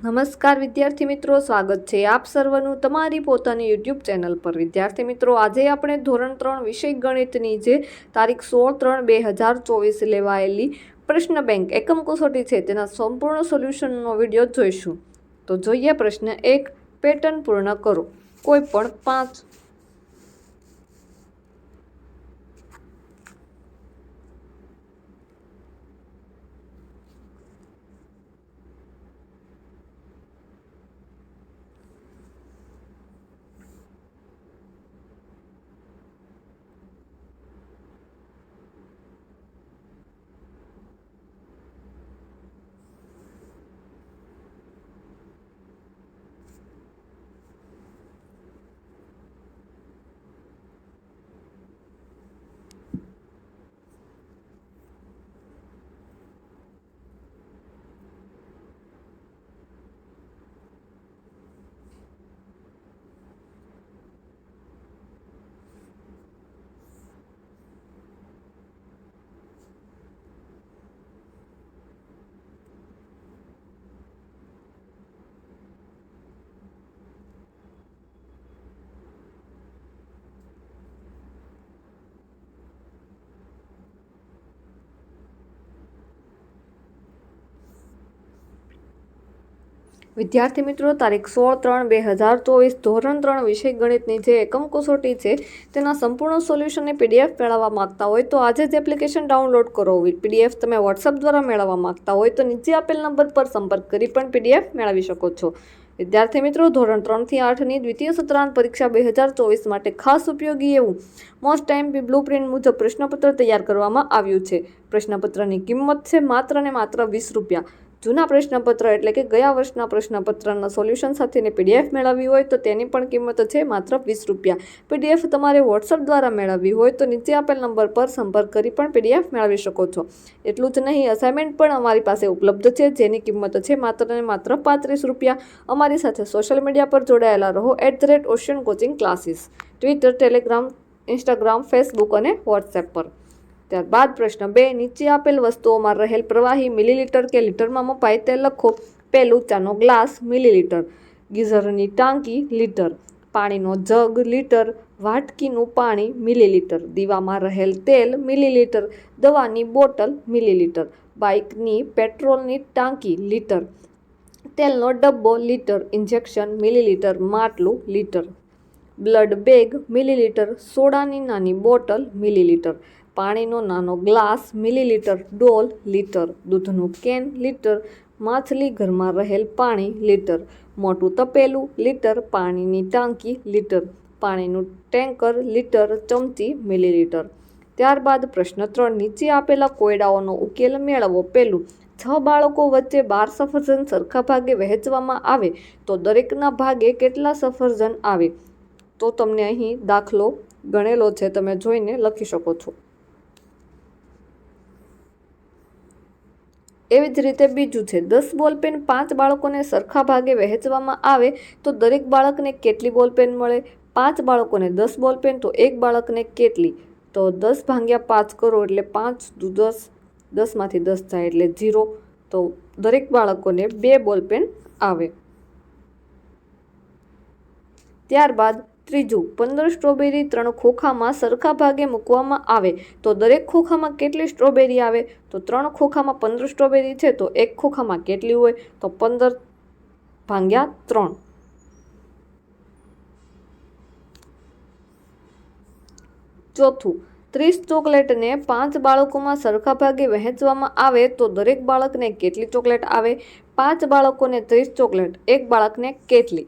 નમસ્કાર વિદ્યાર્થી મિત્રો, સ્વાગત છે આપ સર્વનું તમારી પોતાની યુટ્યુબ ચેનલ પર। વિદ્યાર્થી મિત્રો, આજે આપણે ધોરણ 3 વિષય ગણિતની જે તારીખ 16/3/2024 લેવાયેલી પ્રશ્ન બેંક એકમ કસોટી છે તેના સંપૂર્ણ સોલ્યુશનનો વિડીયો જોઈશું। તો જોઈએ પ્રશ્ન 1, પેટર્ન પૂર્ણ કરો। કોઈ પણ 5 વિદ્યાર્થી મિત્રો, તારીખ 16/3/2024 ધોરણ 3 વિષય ગણિતની જે એકમ કસોટી છે તેના સંપૂર્ણ સોલ્યુશનની પીડીએફ મેળવવા માંગતા હોય તો આજે જ એપ્લિકેશન ડાઉનલોડ કરો। પીડીએફ તમે વોટ્સઅપ દ્વારા મેળવવા માંગતા હોય તો નીચે આપેલ નંબર પર સંપર્ક કરી પણ પીડીએફ મેળવી શકો છો। વિદ્યાર્થી મિત્રો, ધોરણ 3 થી 8ની દ્વિતીય સત્રાંત પરીક્ષા 2024 માટે ખાસ ઉપયોગી એવું મોસ્ટ ટાઈમ બ્લુ પ્રિન્ટ મુજબ પ્રશ્નપત્ર તૈયાર કરવામાં આવ્યું છે। પ્રશ્નપત્રની કિંમત છે માત્ર ને માત્ર 20 રૂપિયા। જૂના પ્રશ્નપત્ર એટલે કે ગયા વર્ષના પ્રશ્નપત્રના સોલ્યુશન સાથેની પીડીએફ મેળવવી હોય તો તેની પણ કિંમત છે માત્ર 20 રૂપિયા। પીડીએફ તમારે વોટ્સઅપ દ્વારા મેળવવી હોય તો નીચે આપેલ નંબર પર સંપર્ક કરી પણ પીડીએફ મેળવી શકો છો। એટલું જ નહીં, અસાઇનમેન્ટ પણ અમારી પાસે ઉપલબ્ધ છે જેની કિંમત છે માત્ર ને માત્ર 35 રૂપિયા। અમારી સાથે સોશિયલ મીડિયા પર જોડાયેલા રહો @ocean coaching classes, Twitter, Telegram, Instagram, Facebook અને વોટ્સએપ પર। ત્યારબાદ પ્રશ્ન 2, નીચે આપેલ વસ્તુઓમાં રહેલ પ્રવાહી મિલીલીટર કે લીટરમાં મપાય તે લખો। પહેલું, ચાનો ગ્લાસ મિલીલીટર, ગીઝરની ટાંકી લીટર, પાણીનો જગ લીટર, વાટકીનું પાણી મિલીલીટર, દીવામાં રહેલ તેલ મિલીલીટર, દવાની બોટલ મિલીલીટર, બાઇકની પેટ્રોલની ટાંકી લીટર, તેલનો ડબ્બો લીટર, ઇન્જેક્શન મિલીલીટર, માટલું લીટર, બ્લડ બેગ મિલીલીટર, સોડાની નાની બોટલ મિલીલીટર, પાણીનો નાનો ગ્લાસ મિલીલીટર, ડોલ લીટર, દૂધનું કેન લીટર, માછલી ઘરમાં રહેલ પાણી લીટર, મોટું તપેલું લીટર, પાણીની ટાંકી લીટર, પાણીનું ટેન્કર લીટર, ચમચી મિલીલીટર। ત્યારબાદ પ્રશ્ન 3, નીચે આપેલા કોયડાઓનો ઉકેલ મેળવો। પહેલું, 6 બાળકો વચ્ચે 12 સફરજન સરખા ભાગે વહેંચવામાં આવે તો દરેકના ભાગે કેટલા સફરજન આવે? તો તમને અહીં દાખલો ગણેલો છે, તમે જોઈને લખી શકો છો। એવી જ રીતે બીજું છે, 10 બોલપેન 5 બાળકોને સરખા ભાગે વહેંચવામાં આવે તો દરેક બાળકને કેટલી બોલપેન મળે? 5 બાળકોને 10 બોલપેન તો એક બાળકને કેટલી? તો 10 ભાગ્યા 5 કરો એટલે 5 દુ 10, 10માંથી 10 જાય એટલે 0, તો દરેક બાળકોને 2 બોલપેન આવે। ત્યારબાદ ત્રીજું, 15 સ્ટ્રોબેરી 3 ખોખામાં સરખા ભાગે મૂકવામાં આવે તો દરેક ખોખામાં કેટલી સ્ટ્રોબેરી આવે? તો 3 ખોખામાં 15 સ્ટ્રોબેરી છે તો એક ખોખામાં કેટલી હોય? તો 15 ભાગ્યા 3। ચોથું, 30 ચોકલેટને 5 બાળકોમાં સરખા ભાગે વહેંચવામાં આવે તો દરેક બાળકને કેટલી ચોકલેટ આવે? 5 બાળકોને 30 ચોકલેટ, એક બાળકને કેટલી?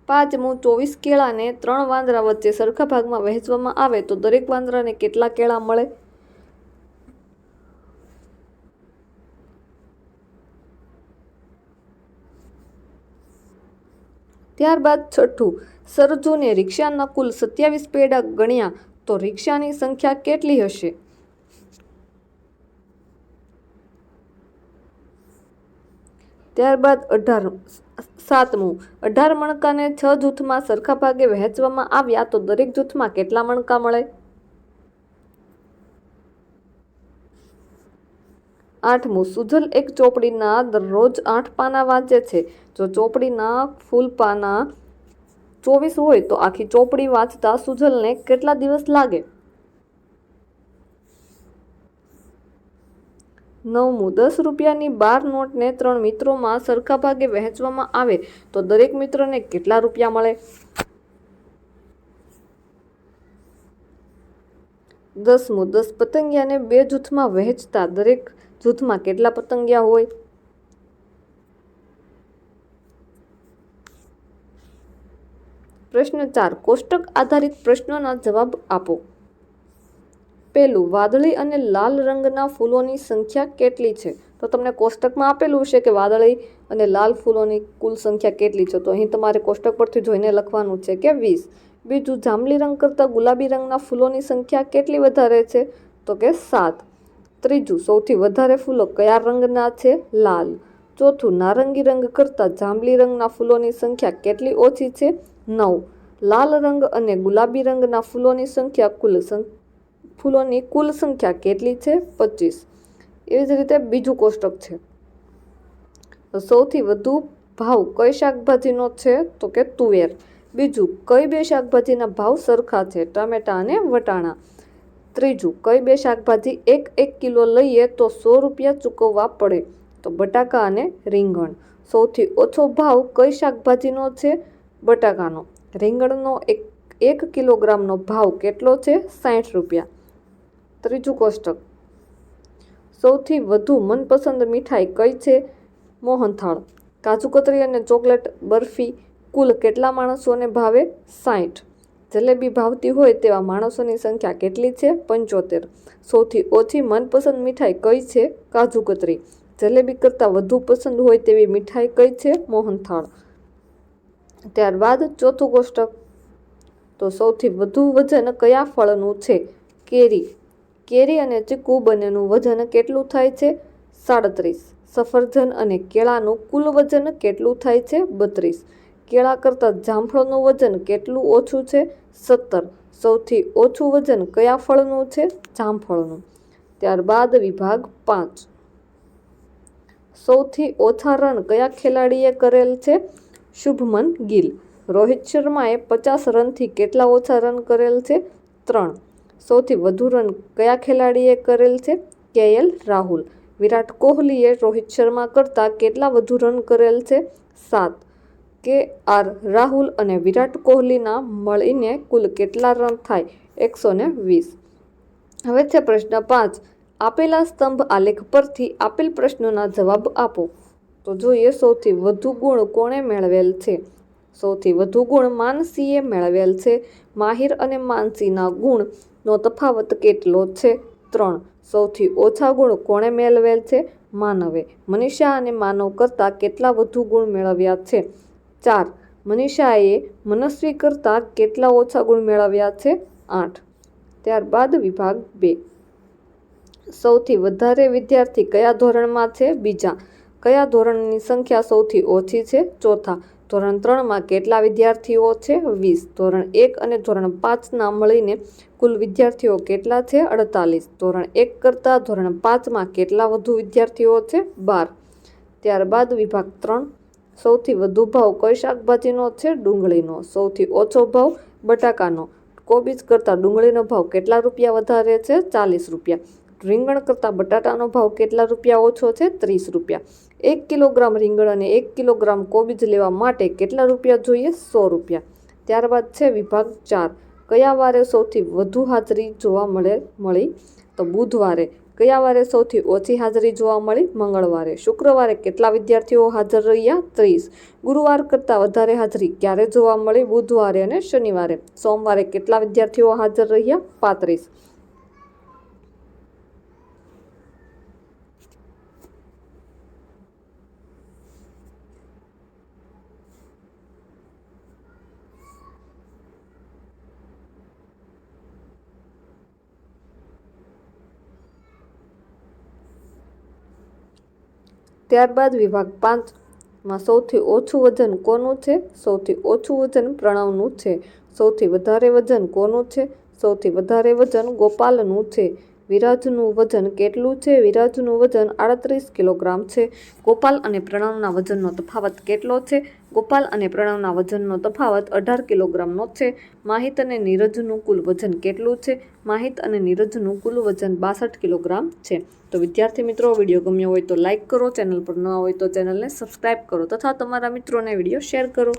પાંચમું, 24 કેળાને 3 વાંદરા વચ્ચે સરખા ભાગમાં વહેંચવામાં આવે તો દરેક વાંદરાને કેટલા કેળા મળે? ત્યારબાદ છઠ્ઠું, સરજુને રિક્ષાના કુલ 27 પૈડા ગણ્યા તો રિક્ષાની સંખ્યા કેટલી હશે? ત્યારબાદ 7મું, 18 મણકાને 6 જૂથમાં સરખા ભાગે વહેંચવામાં આવ્યા તો દરેક જૂથમાં કેટલા મણકા મળે? 8મું, સુજલ એક ચોપડીના દરરોજ 8 પાના વાંચે છે. જો ચોપડીના ફૂલ પાના 24 હોય તો આખી ચોપડી વાંચતા સુજલને કેટલા દિવસ લાગે? 9મું, 10 રૂપિયાની 12 નોટને 3 મિત્રોમાં સરખા ભાગે વહેંચવામાં આવે તો દરેક મિત્રને કેટલા રૂપિયા મળે? 10મું, 10 પતંગિયાને 2 જૂથમાં વહેંચતા દરેક જૂથમાં કેટલા પતંગિયા હોય? પ્રશ્ન 4, કોષ્ટક આધારિત પ્રશ્નોના જવાબ આપો. પહેલું, વાદળી અને લાલ રંગના ફૂલોની સંખ્યા કેટલી છે? તો તમને કોષ્ટકમાં આપેલું છે કે વાદળી અને લાલ ફૂલોની કુલ સંખ્યા કેટલી છે, તો અહીં તમારે કોષ્ટક પરથી જોઈને લખવાનું છે કે 20. બીજું, જાંબલી રંગ કરતાં ગુલાબી રંગના ફૂલોની સંખ્યા કેટલી વધારે છે? તો કે 7. ત્રીજું, સૌથી વધારે ફૂલો કયા રંગના છે? લાલ. ચોથું, નારંગી રંગ કરતાં જાંબલી રંગના ફૂલોની સંખ્યા કેટલી ઓછી છે? 9. લાલ રંગ અને ગુલાબી રંગના ફૂલોની કુલ સંખ્યા કેટલી છે? 25. એવી જ રીતે બીજું કોષ્ટક છે. સૌથી વધુ ભાવ કઈ શાકભાજીનો છે? તો કે તુવેર. બીજું, કઈ 2 શાકભાજીના ભાવ સરખા છે? ટમેટા અને વટાણા. ત્રીજું, કઈ 2 શાકભાજી 1 કિલો લઈએ તો 100 રૂપિયા ચૂકવવા પડે? તો બટાકા અને રીંગણ. સૌથી ઓછો ભાવ કઈ શાકભાજીનો છે? બટાકાનો. રીંગણનો 1 કિલોગ્રામનો ભાવ કેટલો છે? 60 રૂપિયા. ત્રીજું કોષ્ટક, સૌથી વધુ મનપસંદ મીઠાઈ કઈ છે? મોહનથાળ. કાજુ કતરી અને ચોકલેટ બરફી કુલ કેટલા માણસોને ભાવે? 60. જલેબી ભાવતી હોય તેવા માણસોની સંખ્યા કેટલી છે? 75. સૌથી ઓછી મનપસંદ મીઠાઈ કઈ છે? કાજુ કતરી. જલેબી કરતાં વધુ પસંદ હોય તેવી મીઠાઈ કઈ છે? મોહનથાળ. ત્યારબાદ ચોથું કોષ્ટક, તો સૌથી વધુ વજન કયા ફળનું છે? કેરી. કેરી અને ચીકુ બંનેનું વજન કેટલું થાય છે? 37. સફરજન અને કેળાનું કુલ વજન કેટલું થાય છે? 32. કેળા કરતાં જામફળનું વજન કેટલું ઓછું છે? 17. સૌથી ઓછું વજન કયા ફળનું છે? જામફળનું. ત્યારબાદ વિભાગ 5, સૌથી ઓછા રન કયા ખેલાડીએ કરેલ છે? શુભમન ગિલ. રોહિત શર્માએ 50 રનથી કેટલા ઓછા રન કરેલ છે? 3. સૌથી વધુ રન કયા ખેલાડીએ કરેલ છે? KL રાહુલ. વિરાટ કોહલીએ રોહિત શર્મા કરતાં કેટલા વધુ રન કરેલ છે? 7. KR રાહુલ અને વિરાટ કોહલીના મળીને કુલ કેટલા રન થાય? 120. હવે છે પ્રશ્ન 5, આપેલા સ્તંભ આલેખ પરથી આપેલ પ્રશ્નોના જવાબ આપો. તો જોઈએ, સૌથી વધુ ગુણ કોણે મેળવેલ છે? સૌથી વધુ ગુણ માનસીએ મેળવેલ છે. માહિર અને માનસીના ગુણનો તફાવત કેટલો છે? 3. સૌથી ઓછા ગુણ કોણે મેળવેલ છે? માનવે. મનીષા અને માનવ કરતાં કેટલા વધુ ગુણ મેળવ્યા છે? 4. મનીષાએ મનસ્વી કરતાં કેટલા ઓછા ગુણ મેળવ્યા છે? 8. ત્યારબાદ વિભાગ 2, સૌથી વધારે વિદ્યાર્થી કયા ધોરણમાં છે? બીજા. કયા ધોરણની સંખ્યા સૌથી ઓછી છે? ચોથા. ધોરણ 3માં કેટલા વિદ્યાર્થીઓ છે? 20. ધોરણ 1 અને ધોરણ 5ના મળીને કુલ વિદ્યાર્થીઓ કેટલા છે? 48. ધોરણ 1 કરતાં ધોરણ 5માં કેટલા વધુ વિદ્યાર્થીઓ છે? 12. ત્યારબાદ વિભાગ 3, સૌથી વધુ ભાવ કઈ શાકભાજીનો છે? ડુંગળીનો. સૌથી ઓછો ભાવ બટાકાનો. કોબીજ કરતાં ડુંગળીનો ભાવ કેટલા રૂપિયા વધારે છે? 40 રૂપિયા. રીંગણ કરતાં બટાટાનો ભાવ કેટલા રૂપિયા ઓછો છે? 30 રૂપિયા. 1 કિલોગ્રામ રીંગણ અને 1 કિલોગ્રામ કોબીજ લેવા માટે કેટલા રૂપિયા જોઈએ? 100 રૂપિયા. ત્યારબાદ છે વિભાગ 4, કયા વારે સૌથી વધુ હાજરી જોવા મળી? તો બુધવારે. કયા વારે સૌથી ઓછી હાજરી જોવા મળી? મંગળવારે. શુક્રવારે કેટલા વિદ્યાર્થીઓ હાજર રહ્યા? 30. ગુરુવાર કરતાં વધારે હાજરી ક્યારે જોવા મળી? બુધવારે અને શનિવારે. સોમવારે કેટલા વિદ્યાર્થીઓ હાજર રહ્યા? 35. ત્યારબાદ વિભાગ 5માં સૌથી ઓછું વજન કોનું છે? સૌથી ઓછું વજન પ્રણવનું છે. સૌથી વધારે વજન કોનું છે? સૌથી વધારે વજન ગોપાલનું છે. વિરાજનું વજન કેટલું છે? વિરાજનું વજન 38 કિલોગ્રામ છે. ગોપાલ અને પ્રણવના વજનનો તફાવત કેટલો છે? ગોપાલ અને પ્રણવના વજનનો તફાવત 18 કિલોગ્રામનો છે. માહિત અને નીરજનું કુલ વજન કેટલું છે? માહિત અને નીરજનું કુલ વજન 62 કિલોગ્રામ છે. તો વિદ્યાર્થી મિત્રો, વિડીયો ગમ્યો હોય તો લાઇક કરો, ચેનલ પર ન હોય તો ચેનલને સબસ્ક્રાઇબ કરો તથા તમારા મિત્રોને વિડીયો શેર કરો.